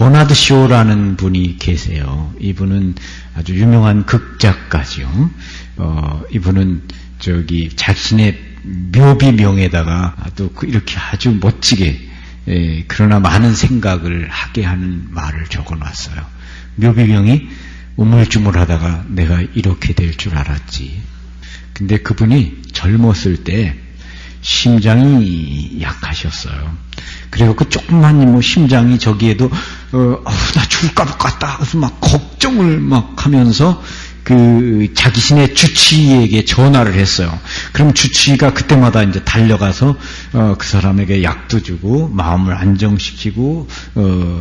버나드 쇼라는 분이 계세요. 이분은 아주 유명한 극작가죠. 이분은 자신의 묘비명에다가 또 이렇게 아주 멋지게, 그러나 많은 생각을 하게 하는 말을 적어놨어요. 묘비명이 우물쭈물하다가 내가 이렇게 될 줄 알았지. 근데 그분이 젊었을 때 심장이 약하셨어요. 그래서 그 조금만 심장이 저기에도 나 죽을까 봐 같다. 그래서 막 걱정을 막 하면서 자기신의 주치의에게 전화를 했어요. 그럼 주치의가 그때마다 이제 달려가서 그 사람에게 약도 주고 마음을 안정시키고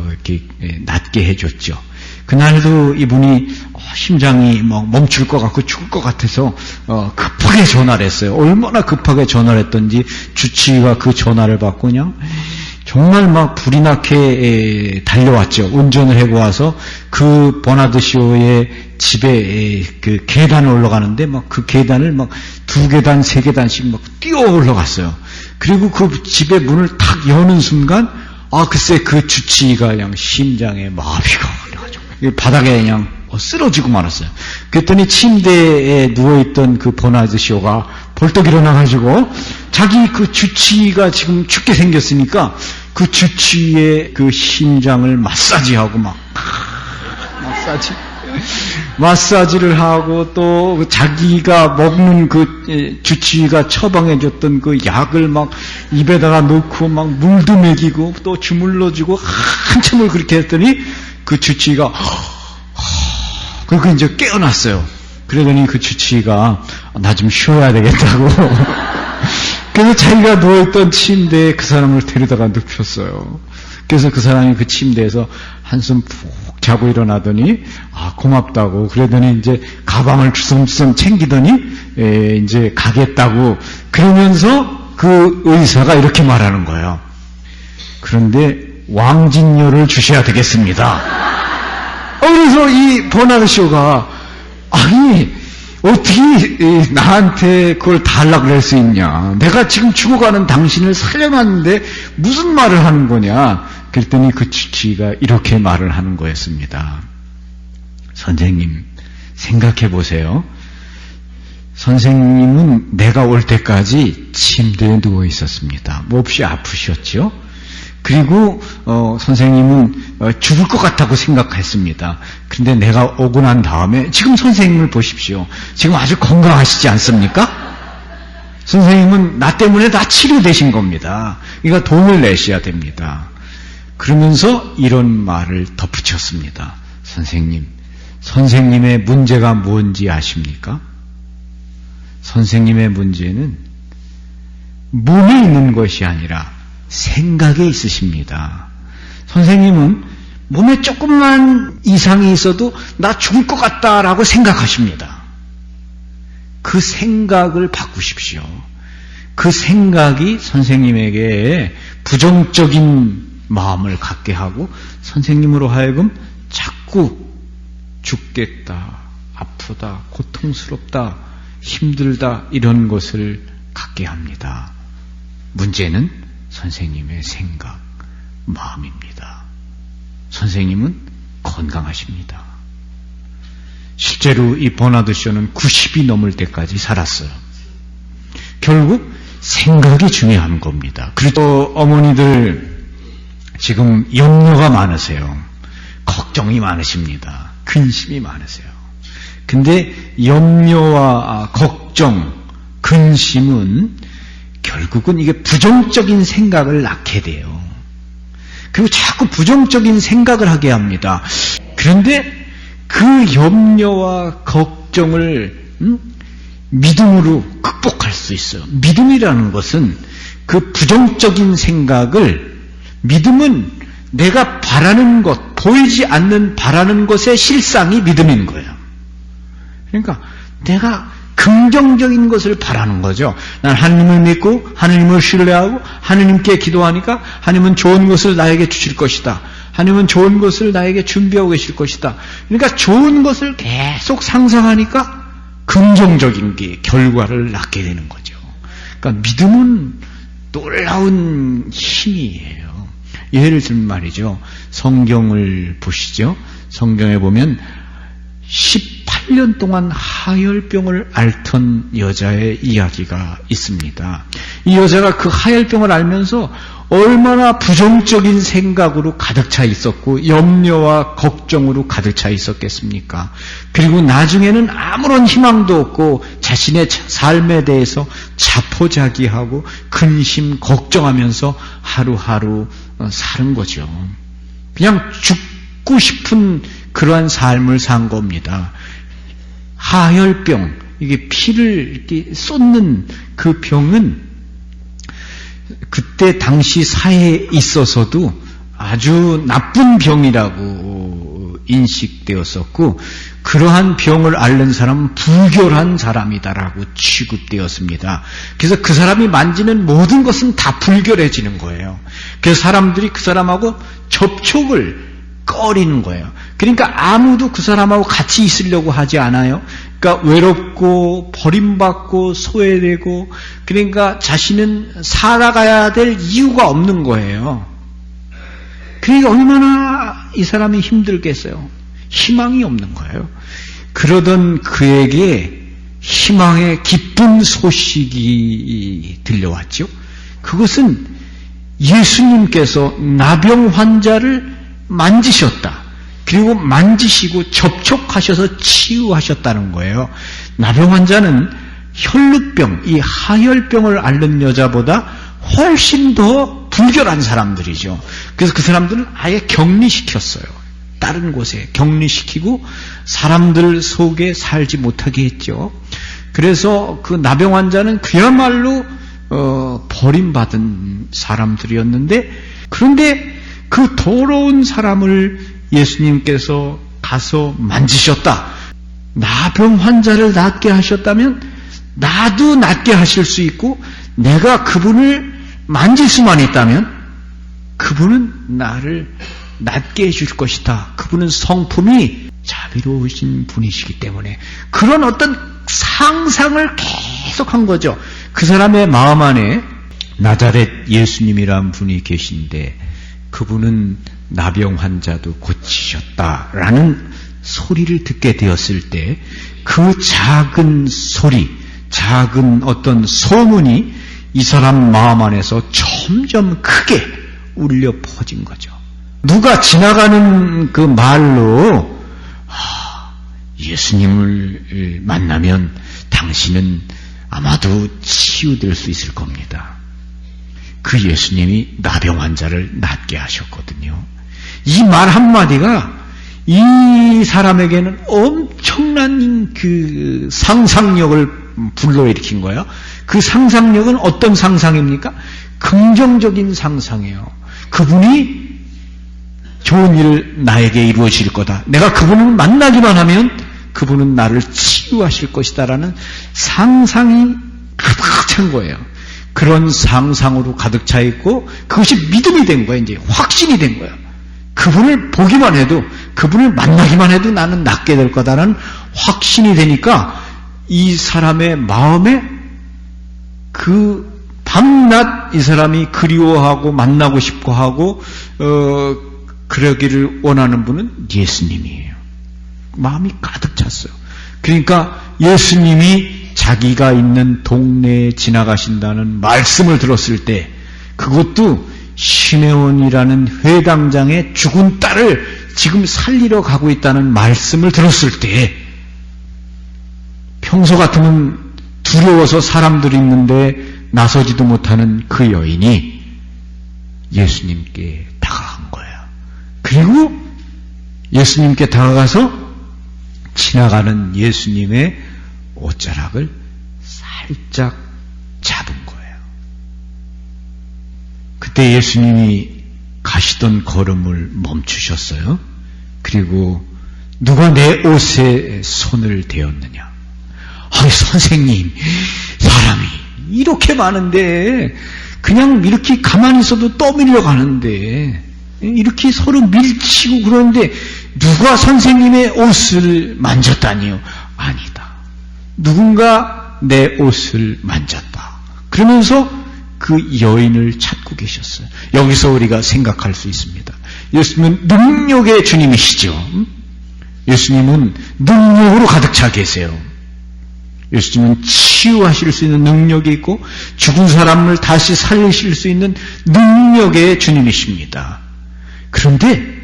이렇게 낫게 해줬죠. 그날도 이분이 심장이 막 멈출 것 같고 죽을 것 같아서 급하게 전화를 했어요. 얼마나 급하게 전화를 했던지 주치의가 그 전화를 받고 그냥 정말 막 불이 나게 달려왔죠. 운전을 하고 와서 그 버나드 쇼의 집에 그 계단을 올라가는데 막 그 계단을 막 2계단, 3계단씩 막 뛰어 올라갔어요. 그리고 그 집의 문을 탁 여는 순간 글쎄 그 주치의가 그냥 심장에 마비가 와가지고 바닥에 그냥 쓰러지고 말았어요. 그랬더니 침대에 누워있던 그 버나드 쇼가 벌떡 일어나가지고 자기 그 주치의가 지금 죽게 생겼으니까 그 주치의의 그 심장을 마사지하고 막 마사지를 하고 또 자기가 먹는 그 주치의가 처방해줬던 그 약을 막 입에다가 넣고 막 물도 먹이고 또 주물러주고 한참을 그렇게 했더니 그 주치의가 그리고 이제 깨어났어요. 그러더니 그 주치의가 나 좀 쉬어야 되겠다고 그래서 자기가 누워있던 침대에 그 사람을 데려다가 눕혔어요. 그래서 그 사람이 그 침대에서 한숨 푹 자고 일어나더니 고맙다고 그러더니 이제 가방을 주섬주섬 챙기더니 이제 가겠다고 그러면서 그 의사가 이렇게 말하는 거예요. 그런데 왕진료를 주셔야 되겠습니다. 그래서 이 버나드 쇼가 아니 어떻게 나한테 그걸 달라고 그럴 수 있냐. 내가 지금 죽어가는 당신을 살려놨는데 무슨 말을 하는 거냐. 그랬더니 그 주치의가 이렇게 말을 하는 거였습니다. 선생님 생각해 보세요. 선생님은 내가 올 때까지 침대에 누워 있었습니다. 몹시 아프셨죠? 그리고 선생님은 죽을 것 같다고 생각했습니다. 그런데 내가 오고 난 다음에 지금 선생님을 보십시오. 지금 아주 건강하시지 않습니까? 선생님은 나 때문에 다 치료되신 겁니다. 그러니까 돈을 내셔야 됩니다. 그러면서 이런 말을 덧붙였습니다. 선생님, 선생님의 문제가 뭔지 아십니까? 선생님의 문제는 몸에 있는 것이 아니라 생각에 있으십니다. 선생님은 몸에 조금만 이상이 있어도 나 죽을 것 같다라고 생각하십니다. 그 생각을 바꾸십시오. 그 생각이 선생님에게 부정적인 마음을 갖게 하고 선생님으로 하여금 자꾸 죽겠다, 아프다, 고통스럽다, 힘들다 이런 것을 갖게 합니다. 문제는 선생님의 생각, 마음입니다. 선생님은 건강하십니다. 실제로 이 버나드 쇼는 90이 넘을 때까지 살았어요. 결국 생각이 중요한 겁니다. 그리고 어머니들 지금 염려가 많으세요. 걱정이 많으십니다. 근심이 많으세요. 근데 염려와 걱정, 근심은 결국은 이게 부정적인 생각을 낳게 돼요. 그리고 자꾸 부정적인 생각을 하게 합니다. 그런데 그 염려와 걱정을 믿음으로 극복할 수 있어요. 믿음이라는 것은 그 부정적인 생각을 믿음은 내가 바라는 것, 보이지 않는 바라는 것의 실상이 믿음인 거예요. 그러니까 내가 긍정적인 것을 바라는 거죠. 난 하느님을 믿고 하느님을 신뢰하고 하느님께 기도하니까 하느님은 좋은 것을 나에게 주실 것이다. 하느님은 좋은 것을 나에게 준비하고 계실 것이다. 그러니까 좋은 것을 계속 상상하니까 긍정적인 게 결과를 낳게 되는 거죠. 그러니까 믿음은 놀라운 힘이에요. 예를 들면 말이죠. 성경을 보시죠. 성경에 보면 18년 동안 하혈병을 앓던 여자의 이야기가 있습니다. 이 여자가 그 하혈병을 앓면서 얼마나 부정적인 생각으로 가득 차 있었고 염려와 걱정으로 가득 차 있었겠습니까? 그리고 나중에는 아무런 희망도 없고 자신의 삶에 대해서 자포자기하고 근심, 걱정하면서 하루하루 사는 거죠. 그냥 죽고 싶은 그러한 삶을 산 겁니다. 하혈병, 이게 피를 이렇게 쏟는 그 병은 그때 당시 사회에 있어서도 아주 나쁜 병이라고 인식되었었고, 그러한 병을 앓는 사람은 불결한 사람이다라고 취급되었습니다. 그래서 그 사람이 만지는 모든 것은 다 불결해지는 거예요. 그래서 사람들이 그 사람하고 접촉을 꺼리는 거예요. 그러니까 아무도 그 사람하고 같이 있으려고 하지 않아요. 그러니까 외롭고 버림받고 소외되고, 그러니까 자신은 살아가야 될 이유가 없는 거예요. 그러니까 얼마나 이 사람이 힘들겠어요. 희망이 없는 거예요. 그러던 그에게 희망의 기쁜 소식이 들려왔죠. 그것은 예수님께서 나병 환자를 만지셨다. 그리고 만지시고 접촉하셔서 치유하셨다는 거예요. 나병 환자는 혈루병, 이 하혈병을 앓는 여자보다 훨씬 더 불결한 사람들이죠. 그래서 그 사람들은 아예 격리시켰어요. 다른 곳에 격리시키고 사람들 속에 살지 못하게 했죠. 그래서 그 나병 환자는 그야말로 버림받은 사람들이었는데, 그런데 그 더러운 사람을 예수님께서 가서 만지셨다. 나병 환자를 낫게 하셨다면 나도 낫게 하실 수 있고, 내가 그분을 만질 수만 있다면 그분은 나를 낫게 해줄 것이다. 그분은 성품이 자비로우신 분이시기 때문에. 그런 어떤 상상을 계속한 거죠. 그 사람의 마음 안에 나자렛 예수님이란 분이 계신데 그분은 나병 환자도 고치셨다라는 소리를 듣게 되었을 때 그 작은 소리, 작은 어떤 소문이 이 사람 마음 안에서 점점 크게 울려 퍼진 거죠. 누가 지나가는 그 말로 예수님을 만나면 당신은 아마도 치유될 수 있을 겁니다. 그 예수님이 나병 환자를 낫게 하셨거든요. 이 말 한마디가 이 사람에게는 엄청난 그 상상력을 불러일으킨 거예요. 그 상상력은 어떤 상상입니까? 긍정적인 상상이에요. 그분이 좋은 일을 나에게 이루어질 거다. 내가 그분을 만나기만 하면 그분은 나를 치유하실 것이다라는 상상이 가득 찬 거예요. 그런 상상으로 가득 차 있고 그것이 믿음이 된 거예요. 이제 확신이 된 거예요. 그분을 보기만 해도, 그분을 만나기만 해도 나는 낫게 될 거다라는 확신이 되니까 이 사람의 마음에 그 밤낮 이 사람이 그리워하고 만나고 싶어 하고 그러기를 원하는 분은 예수님이에요. 마음이 가득 찼어요. 그러니까 예수님이 자기가 있는 동네에 지나가신다는 말씀을 들었을 때, 그것도 시메온이라는 회당장의 죽은 딸을 지금 살리러 가고 있다는 말씀을 들었을 때, 평소 같으면 두려워서 사람들이 있는데 나서지도 못하는 그 여인이 예수님께 다가간 거예요. 그리고 예수님께 다가가서 지나가는 예수님의 옷자락을 살짝 잡은 거예요. 그때 예수님이 가시던 걸음을 멈추셨어요. 그리고 누가 내 옷에 손을 대었느냐? 아니, 선생님, 사람이 이렇게 많은데 그냥 이렇게 가만히 있어도 떠밀려 가는데, 이렇게 서로 밀치고 그러는데 누가 선생님의 옷을 만졌다니요? 아니다. 누군가 내 옷을 만졌다. 그러면서 그 여인을 찾고 계셨어요. 여기서 우리가 생각할 수 있습니다. 예수님은 능력의 주님이시죠. 예수님은 능력으로 가득 차 계세요. 예수님은 치유하실 수 있는 능력이 있고 죽은 사람을 다시 살리실 수 있는 능력의 주님이십니다. 그런데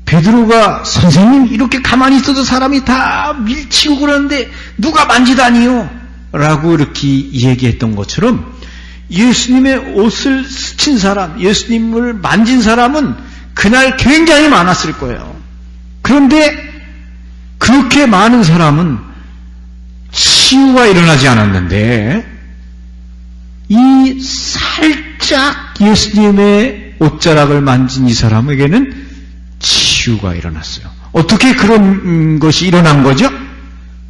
베드로가 선생님 이렇게 가만히 있어도 사람이 다 밀치고 그러는데 누가 만지다니요? 라고 이렇게 얘기했던 것처럼 예수님의 옷을 스친 사람, 예수님을 만진 사람은 그날 굉장히 많았을 거예요. 그런데 그렇게 많은 사람은 치유가 일어나지 않았는데 이 살짝 예수님의 옷자락을 만진 이 사람에게는 치유가 일어났어요. 어떻게 그런 것이 일어난 거죠?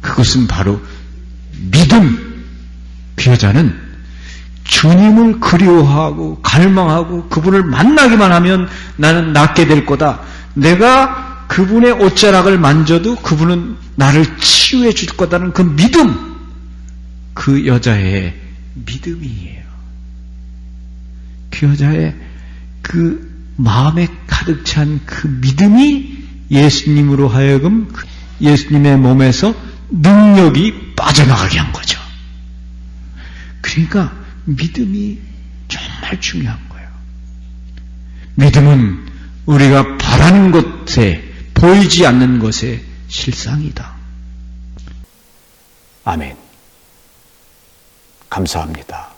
그것은 바로 믿음. 그 여자는 주님을 그리워하고 갈망하고 그분을 만나기만 하면 나는 낫게 될 거다. 내가 그분의 옷자락을 만져도 그분은 나를 치유해 줄 거다는 그 믿음, 그 여자의 믿음이에요. 그 여자의 그 마음에 가득 찬 그 믿음이 예수님으로 하여금 예수님의 몸에서 능력이 빠져나가게 한 거죠. 그러니까 믿음이 정말 중요한 거예요. 믿음은 우리가 바라는 것에, 보이지 않는 것의 실상이다. 아멘. 감사합니다.